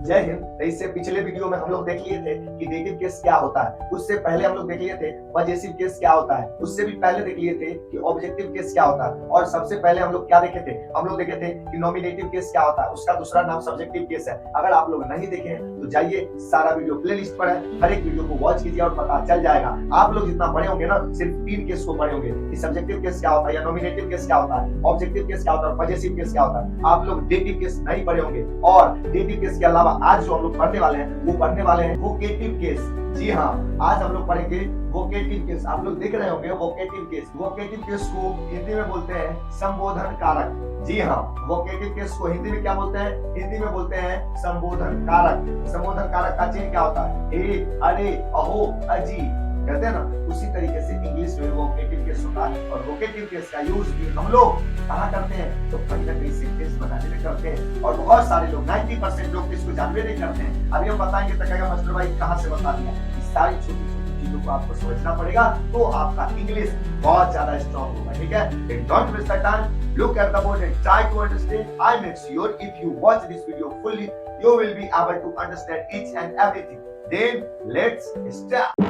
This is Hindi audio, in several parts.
जय हिंद। तो इससे पिछले वीडियो में हम लोग देख लिए थे कि डेटिव केस क्या होता है, उससे पहले हम लोग देख लिए थे पजेसिव केस क्या होता है, उससे भी पहले देख लिए थे कि ऑब्जेक्टिव केस क्या होता है, और सबसे पहले हम लोग क्या देखे थे, हम लोग देखे थे कि नॉमिनेटिव केस क्या होता है, उसका दूसरा नाम सब्जेक्टिव केस है। अगर आप लोग नहीं देखे हैं तो जाइए, सारा वीडियो प्ले लिस्ट पर है, हर एक वीडियो को वॉच कीजिए और पता चल जाएगा। आप लोग जितना पढ़े होंगे ना, सिर्फ 3 केस को पढ़े होंगे कि सब्जेक्टिव केस क्या होता है या नॉमिनेटिव केस क्या होता है, ऑब्जेक्टिव केस क्या होता है और पजेसिव केस क्या होता है। आप लोग डेटिव केस नहीं पढ़े होंगे, और डेटिव केस के अलावा आज जो हम लोग पढ़ने वाले हैं वो पढ़ने वाले हैं वोकेटिव केस। जी हाँ, आज हम लोग पढ़ेंगे वोकेटिव केस। आप लोग देख रहे होंगे वोकेटिव केस। वोकेटिव केस को हिंदी में बोलते हैं संबोधन कारक। जी हाँ, वोकेटिव केस को हिंदी में क्या बोलते हैं? हिंदी में बोलते हैं संबोधन कारक। संबोधन कारक का चिन्ह क्या होता है? हे, अरे, अहो, अजी कहते हैं ना, उसी तरीके से इंग्लिश में वोकेटिव केस होता है। और वोकेटिव केस का यूज भी हम लोग कहाँ करते हैं? तो कहीं ना कहीं सेंटेंस बनाने में करते हैं, और बहुत सारे लोग 90% लोग इसको जानते नहीं करते हैं। अभी हम बताएंगे तो कहेगा मास्टर भाई कहाँ से बता दिया। इस सारी छोटी छोटी चीजों को आपको समझना पड़ेगा, तो आपका इंग्लिश बहुत ज्यादा स्ट्रॉन्ग होगा। ठीक है, don't waste the time, look at the board and try to understand. I make sure if you watch this video fully, you will be able to understand each and everything. Then let's start.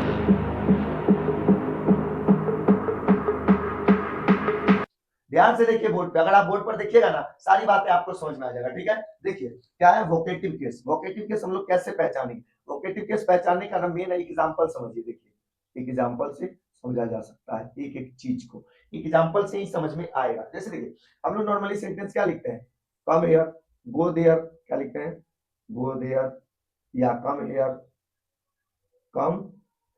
ध्यान से देखिए बोर्ड पे। अगर आप बोर्ड पर देखिएगा ना, सारी बातें आपको समझ में आ जाएगा। ठीक है, देखिए क्या है वोकेटिव केस। वोकेटिव केस हम लोग कैसे पहचानेंगे? वोकेटिव केस पहचानने का ना मेन एग्जांपल समझिए। देखिए एग्जांपल से समझा जा सकता है एक एक चीज को, एग्जांपल से ही समझ में आएगा। जैसे देखिए, हम लोग नॉर्मली सेंटेंस क्या लिखते हैं? Come here, go there. क्या लिखते हैं? गो देयर, या कम हियर, कम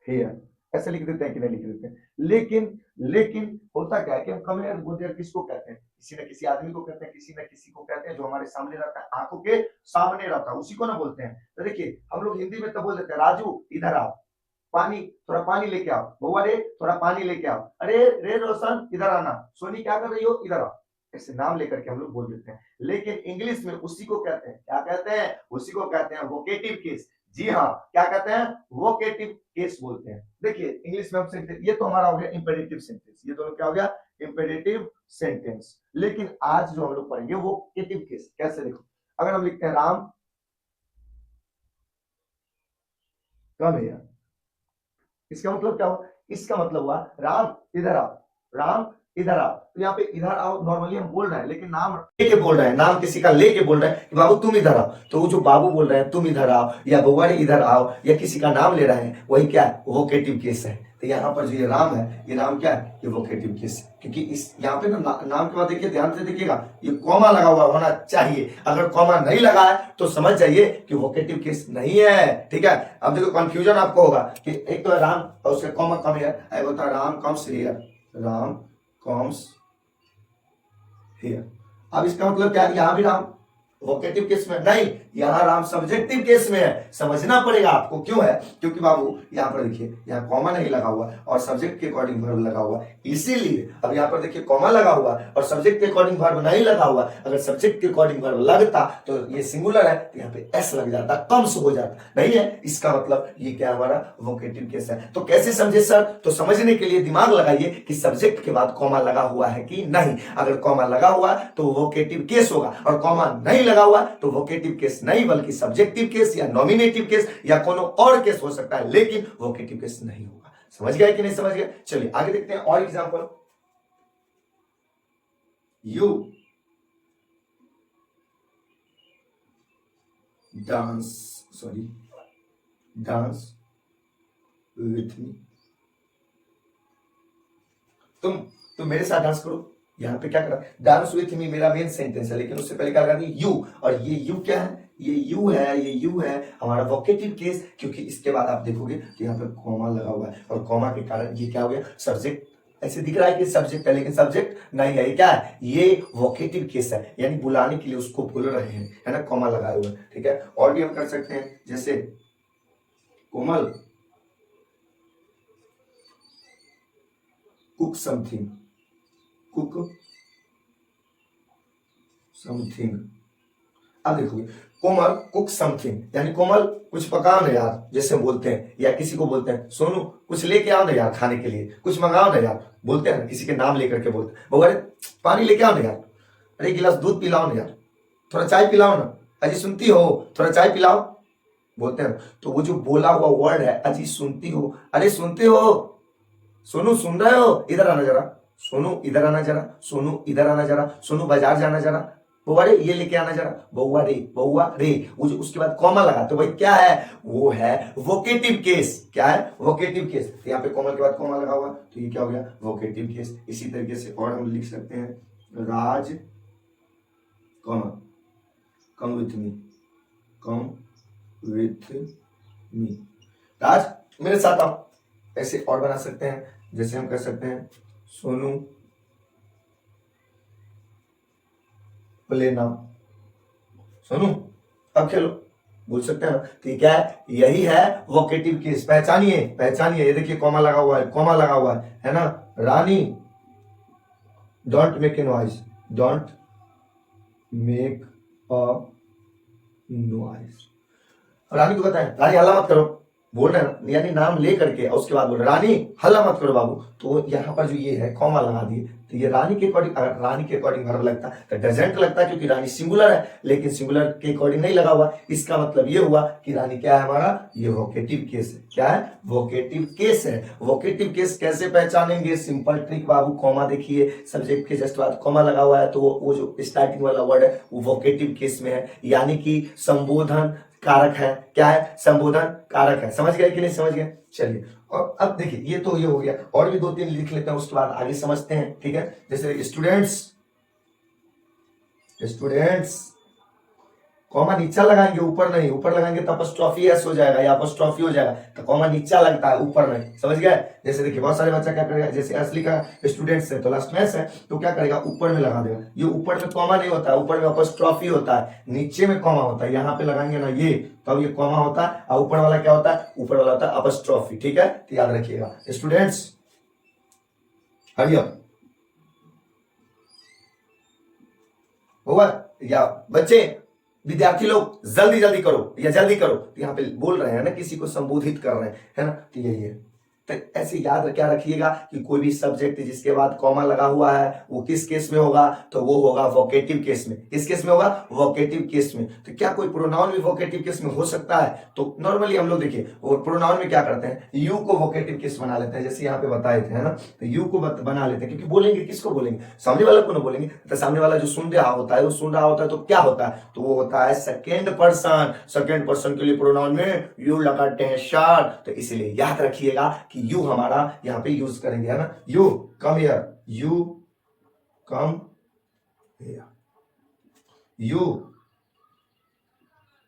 हियर। ऐसे लिख देते हैं कि नहीं लिख देते हैं? लेकिन लेकिन होता क्या है कि हम कम हियर गो देयर किसको कहते हैं? किसी न किसी आदमी को कहते हैं, किसी न किसी को कहते हैं जो हमारे सामने रहता है, आंखों के सामने रहता है, उसी को ना बोलते हैं। तो देखिए हम लोग हिंदी में तो बोल देते हैं राजू इधर आओ, पानी, थोड़ा पानी लेके आओ, बउआ रे थोड़ा पानी लेके आओ, अरे रे रोशन इधर आना, सोनी क्या कर रही हो इधर आओ। ऐसे नाम लेकर के हम लोग बोल देते हैं। लेकिन इंग्लिश में उसी को कहते हैं, क्या कहते हैं? उसी को कहते हैं वोकेटिव केस। जी हाँ, क्या कहते हैं? वोकेटिव केस बोलते हैं। देखिए इंग्लिश में हम सेंटेंस, ये तो हमारा हो गया इंपेरेटिव सेंटेंस, ये दोनों क्या हो गया? Imperative sentence. लेकिन आज जो हम लोग पढ़ेंगे वो वोकेटिव केस। कैसे? देखो, अगर हम लिखते हैं राम कम हियर, इसका मतलब क्या हुआ? इसका मतलब हुआ राम इधर आओ, राम इधर आओ। तो यहाँ पे इधर आओ नॉर्मली हम बोल रहे हैं, लेकिन नाम लेके बोल रहे हैं, नाम किसी का लेके बोल रहे हैं कि बाबू तुम इधर आओ। तो वो जो बाबू बोल रहे हैं तुम इधर आओ, या बउआ रे इधर आओ, या किसी का नाम ले रहे हैं, वही क्या है? वोकेटिव केस है। तो यहाँ पर जो ये राम है, ये नाम क्या है? ये वोकेटिव केस है। क्योंकि इस यहाँ पे ना नाम के बाद देखिए, ध्यान से देखिएगा, ये कॉमा लगा हुआ होना चाहिए। अगर कॉमा नहीं लगा है तो समझ जाइए कि वोकेटिव केस नहीं है। ठीक है, अब देखो कंफ्यूजन आपको होगा कि एक तो है राम और उसके कॉमा कम हियर, आई बोलता Ram comes here, Ram comes here. अब इसका मतलब क्या है? यहां भी राम वोकेटिव केस में नहीं, यहां राम सब्जेक्टिव केस में है। समझना पड़ेगा आपको, क्यों है? क्योंकि बाबू यहां पर देखिए, यहां कॉमा नहीं लगा हुआ और सब्जेक्ट के अकॉर्डिंग वर्ब लगा हुआ, इसीलिए। अब यहां पर देखिए कॉमा लगा हुआ और सब्जेक्ट के अकॉर्डिंग वर्ब नहीं लगा हुआ। अगर सब्जेक्ट के अकॉर्डिंग वर्ब लगता तो ये सिंगुलर है, तो यहाँ पे एस लग जाता, कम्स हो जाता। नहीं है, इसका मतलब ये क्या हमारा वोकेटिव केस है। तो कैसे समझे सर? तो समझने के लिए दिमाग लगाइए कि सब्जेक्ट के बाद कॉमा लगा हुआ है कि नहीं। अगर कॉमा लगा हुआ तो वोकेटिव केस होगा, और कॉमा नहीं लगा हुआ तो वोकेटिव केस नहीं, बल्कि सब्जेक्टिव केस या नॉमिनेटिव केस या कोनो और केस हो सकता है, लेकिन वोकेटिव केस नहीं होगा। समझ गए कि नहीं समझ गए? चलिए आगे देखते हैं और example. You dance, sorry, dance with me, तुम मेरे साथ डांस करो। यहाँ पे क्या करा? डांस विथ मी मेरा मेन सेंटेंस है, लेकिन उससे पहले क्या लगा दी? यू। और ये यू क्या है? ये यू है, ये यू है हमारा वोकेटिव केस। क्योंकि इसके बाद आप देखोगे कि यहाँ पे कॉमा लगा हुआ है, और कॉमा के कारण ये क्या हो गया? सब्जेक्ट। ऐसे दिख रहा है कि सब्जेक्ट है, लेकिन सब्जेक्ट नहीं है। ये क्या है? ये वोकेटिव केस है, यानी बुलाने के लिए उसको बोल रहे हैं, है ना, कॉमा लगाए हुए। ठीक है, और भी हम कर सकते हैं, जैसे कोमल कुक समथिंग, कुक समथिंग। अब देखोगे कोमल कुक समथिंग, यानी कोमल कुछ पकाओ ना यार, जैसे बोलते हैं। या किसी को बोलते हैं सोनू कुछ लेके आओ ना यार खाने के लिए, कुछ मंगाओ ना यार, बोलते हैं ना, किसी के नाम लेकर के बोलते हैं। बउआ रे पानी लेके आओ ना यार, अरे गिलास दूध पिलाओ ना यार, थोड़ा चाय पिलाओ ना, अजी सुनती हो, थोड़ा चाय पिलाओ, बोलते हैं। तो वो जो बोला हुआ वर्ड है अजी सुनती हो, अरे सुनते हो, सोनू सुन रहे हो, इधर आना जरा, सोनू इधर आना जरा, सोनू इधर आना जरा, सोनू बाजार जाना जरा, बउआ रे ये लेके आना जरा, बउआ रे बउआ रे। वो जो उसके बाद कॉमा लगा तो भाई क्या है, वो है वोकेटिव केस। क्या है, वोकेटिव केस। तो यहाँ पे कॉमा के बाद कॉमा लगा हुआ तो ये क्या हो गया, वोकेटिव केस। इसी तरीके से और हम लिख सकते हैं, Raj comma come with me, come with me, Raj मेरे साथ आओ। ऐसे और बना सकते हैं, जैसे हम कर सकते हैं सोनू प्ले नाउ, सोनू अब खेलो, बोल सकते हैं ना। तो ये क्या है, यही है वोकेटिव केस। पहचानिए पहचानिए, ये देखिए कॉमा लगा हुआ है, कॉमा लगा हुआ है ना। Rani don't make a noise, don't make a noise. Rani को बताएं, रानी हल्ला मत करो, बोल रहे हैं यानी नाम ले करके और उसके बाद बोल रहे रानी हल्ला मत करो बाबू। तो यहाँ पर जो ये है कॉमा लगा दिए, तो ये रानी के अकॉर्डिंग, अगर रानी के अकॉर्डिंग वर्ब लगता तो डजेंट लगता, क्योंकि रानी सिंगुलर है, लेकिन सिंगुलर के अकॉर्डिंग नहीं लगा हुआ। इसका मतलब ये हुआ कि रानी क्या है हमारा, ये वोकेटिव केस है। क्या है, वोकेटिव केस है। वोकेटिव केस कैसे पहचानेंगे, सिंपल ट्रिक बाबू, कॉमा देखिए, सब्जेक्ट के जस्ट बाद कॉमा लगा हुआ है तो वो जो स्टार्टिंग वाला वर्ड है वो वोकेटिव केस में है, यानी कि संबोधन कारक है। क्या है, संबोधन कारक है। समझ गए कि नहीं समझ गए, चलिए। और अब देखिए ये तो ये हो गया, और भी दो तीन लिख लेते हैं, उसके बाद आगे समझते हैं। ठीक है, जैसे स्टूडेंट्स, स्टूडेंट्स कॉमा नीचा लगाएंगे, ऊपर नहीं, ऊपर लगाएंगे तो अपस्ट्रॉफी एस हो जाएगा या अपस्ट्रॉफी हो जाएगा, तो कॉमा नीचा लगता है, ऊपर नहीं। समझ गए। जैसे देखिए बहुत सारे बच्चा क्या करेगा, जैसे एस लिखा स्टूडेंट्स है तो लास्ट में एस है, तो क्या करेगा, ऊपर में लगा देगा। ये ऊपर में कॉमा नहीं होता है, ऊपर में अपस्ट्रॉफी होता है, नीचे में कॉमा होता है। यहाँ पे लगाएंगे ना ये, तो अब ये कॉमा होता है, और ऊपर वाला क्या होता है, ऊपर वाला होता है अपस्ट्रॉफी। ठीक है, तो याद रखिएगा स्टूडेंट्स हरी अप, होगा या बच्चे, विद्यार्थी लोग जल्दी जल्दी करो या जल्दी करो। तो यहाँ पे बोल रहे हैं ना, किसी को संबोधित कर रहे हैं, है ना, तो यही है। तो ऐसे याद क्या रखिएगा कि कोई भी सब्जेक्ट जिसके बाद कॉमा लगा हुआ है वो किस केस में होगा, तो वो होगा वोकेटिव केस में। किस केस में होगा, वोकेटिव केस में। तो क्या कोई प्रोनाउन भी वोकेटिव केस में हो सकता है, तो नॉर्मली हम लोग देखिए वो प्रोनाउन में क्या करते हैं, यू को वोकेटिव केस बना लेते हैं, जैसे यहाँ पे बताए थे, है ना। तो यू को बना लेते हैं, क्योंकि बोलेंगे किसको, बोलेंगे सामने वाले को ना बोलेंगे, तो सामने वाला जो सुन रहा होता है वो सुन रहा होता है, तो क्या होता है, तो वो होता है सेकेंड पर्सन। सेकेंड पर्सन के लिए प्रोनाउन में यू लगाते हैं शार, तो इसीलिए याद रखिएगा कि यू हमारा यहाँ पे यूज करेंगे, है ना। You come here, you come here, you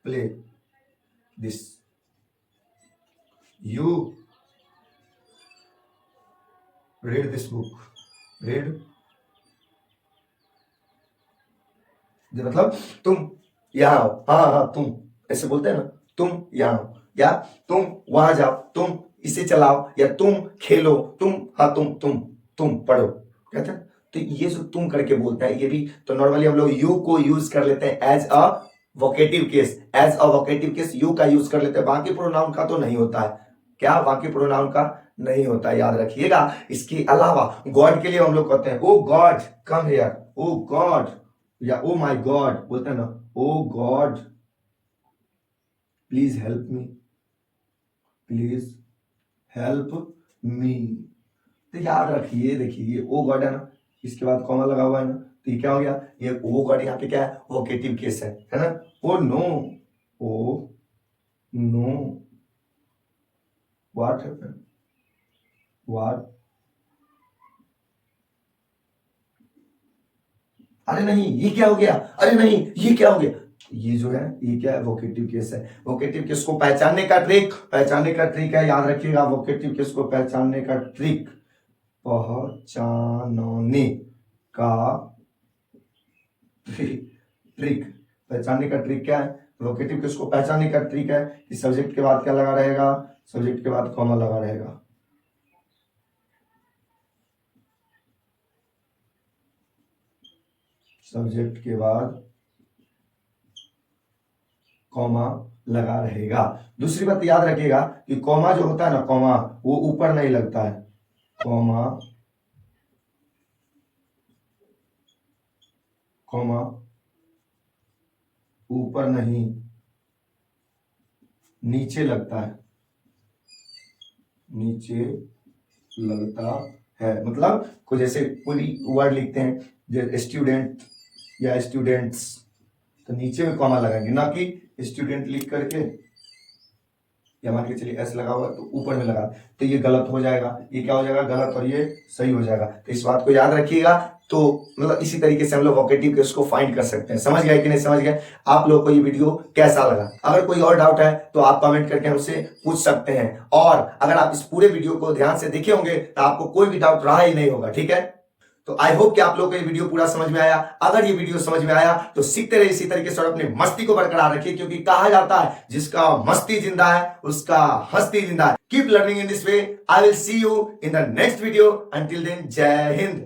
play this, you read this book, read, मतलब तुम यहाँ आओ, हाँ हाँ तुम, ऐसे बोलते हैं ना, तुम यहाँ आओ, या तुम वहां जाओ, तुम इसे चलाओ, या तुम खेलो, तुम, हाँ तुम पढ़ो, कहते हैं। तो ये जो तुम करके बोलता है ये भी, तो नॉर्मली हम लोग यू को यूज कर लेते हैं as a vocative case, as a vocative case you का यूज कर लेते हैं, बाकी प्रोनाउन का तो नहीं होता है। क्या, बाकी प्रोनाउन का नहीं होता है, याद रखिएगा। इसके अलावा गॉड के लिए हम लोग कहते हैं O God come here, O God, या ओ माय गॉड बोलते हैं ना, O God please help me, please help me. तो याद रखिए, देखिए ये ओ गॉड है ना, इसके बाद कॉमा लगा हुआ है ना, तो ये क्या हो गया, ये ओ गॉड यहाँ पे क्या है, वोकेटिव केस है ना। Oh no, oh no what happened, what, अरे नहीं ये क्या हो गया, अरे नहीं ये क्या हो गया, ये जो है ये क्या है, वोकेटिव केस है। वोकेटिव केस को पहचानने का ट्रिक, पहचानने का ट्रिक है, याद रखिएगा, वोकेटिव केस को पहचानने का ट्रिक, पहचानने का ट्रिक, पहचानने का ट्रिक क्या है, वोकेटिव केस को पहचानने का ट्रिक है कि सब्जेक्ट के बाद क्या लगा रहेगा, सब्जेक्ट के बाद कॉमा लगा रहेगा। सब्जेक्ट के बाद कॉमा लगा रहेगा। दूसरी बात याद रखिएगा कि कॉमा जो होता है ना, कॉमा वो ऊपर नहीं लगता है, कॉमा, कॉमा ऊपर नहीं नीचे लगता है, नीचे लगता है। मतलब को जैसे पूरी वर्ड लिखते हैं जैसे स्टूडेंट या स्टूडेंट्स, तो नीचे में कॉमा लगाएंगे, ना कि स्टूडेंट लिख करके या मान के चलिए एस लगा हुआ तो ऊपर में लगा, तो ये गलत हो जाएगा, ये क्या हो जाएगा गलत और ये सही हो जाएगा। तो इस बात को याद रखिएगा। तो मतलब इसी तरीके से हम लोग वोकेटिव के उसको फाइंड कर सकते हैं। समझ गए कि नहीं समझ गए? आप लोगों को ये वीडियो कैसा लगा? अगर कोई और डाउट है तो आप कमेंट करके हमसे पूछ सकते हैं, और अगर आप इस पूरे वीडियो को ध्यान से देखे होंगे तो आपको कोई भी डाउट रहा ही नहीं होगा। ठीक है, तो आई होप कि आप लोगों को ये वीडियो पूरा समझ में आया। अगर ये वीडियो समझ में आया तो सीखते रहिए इसी तरीके से और अपनी मस्ती को बरकरार रखिए, क्योंकि कहा जाता है जिसका मस्ती जिंदा है उसका हस्ती जिंदा है। Keep learning in this way. I will see you in the next video. Until then, जय हिंद।